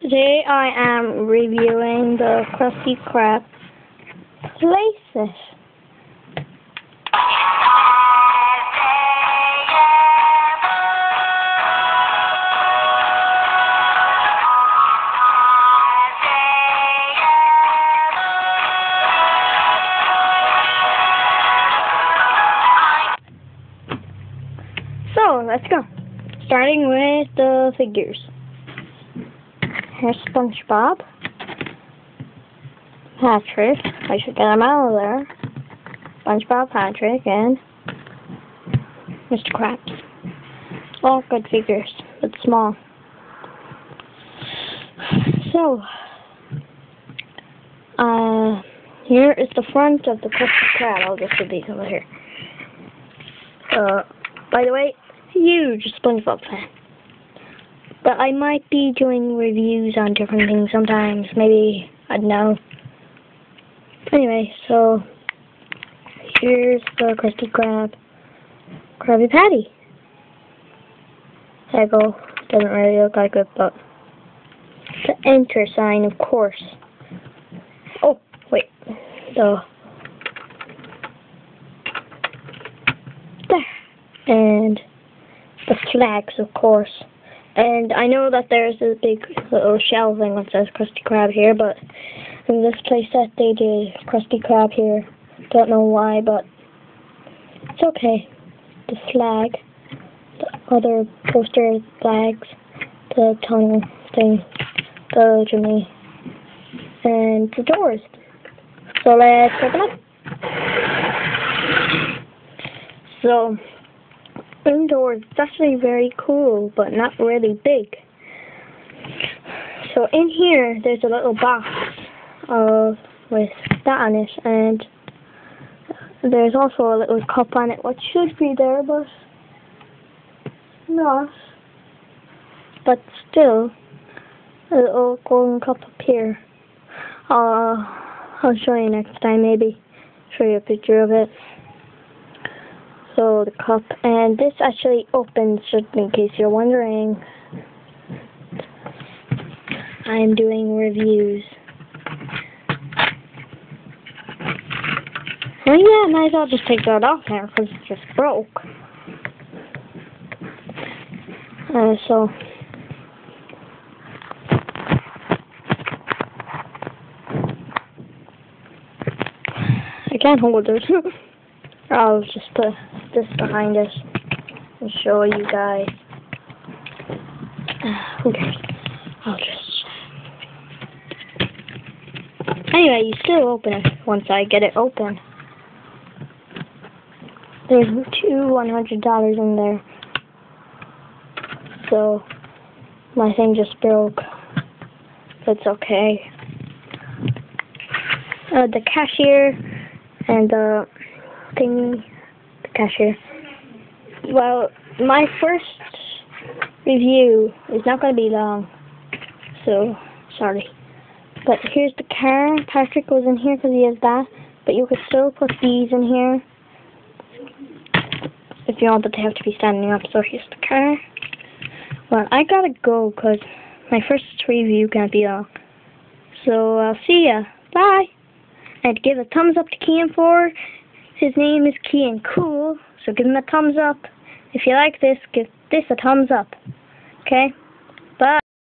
Today I am reviewing the Krusty Krab places. So, let's go. Starting with the figures. Here's Spongebob, Patrick, I should get him out of there, Spongebob, Patrick, and Mr. Krabs. All good figures, but small. So, here is the front of the Krusty Krab. I'll just put these over here. By the way, huge SpongeBob fan. But I might be doing reviews on different things sometimes. Maybe, I don't know. Anyway, so here's the Krusty Krab Krabby Patty. Lego doesn't really look like it, but the enter sign, of course. Oh, wait. There. And the flags, of course. And I know that there's a big little shelving that says Krusty Krab here, but in this place that they did Krusty Krab here. Don't know why, but it's okay. The flag, the other poster flags, the tunnel thing, the chimney, and the doors. So let's open up. So, indoors, it's actually very cool, but not really big. So in here, there's a little box with that on it, and there's also a little cup on it, which should be there, but not. But still, a little golden cup up here. I'll show you next time, maybe. Show you a picture of it. So the cup, and this actually opens, just in case you're wondering. I'm doing reviews. Oh yeah, might as well just take that off now because it just broke. So I can't hold it. I'll just put this behind us and show you guys. Who cares? I'll just... Anyway, you still open it once I get it open. There's $100 in there. So, my thing just broke. It's okay. The cashier and the thingy, the cashier. Well, my first review is not going to be long, so sorry. But here's the car. Patrick goes in here because he has that, but you could still put these in here if you want, but they have to be standing up. So here's the car. Well, I gotta go because my first review can't be long. So I'll see ya. Bye. And give a thumbs up to Kian for. His name is Kian Cool, so give him a thumbs up. If you like this, give this a thumbs up. Okay? Bye.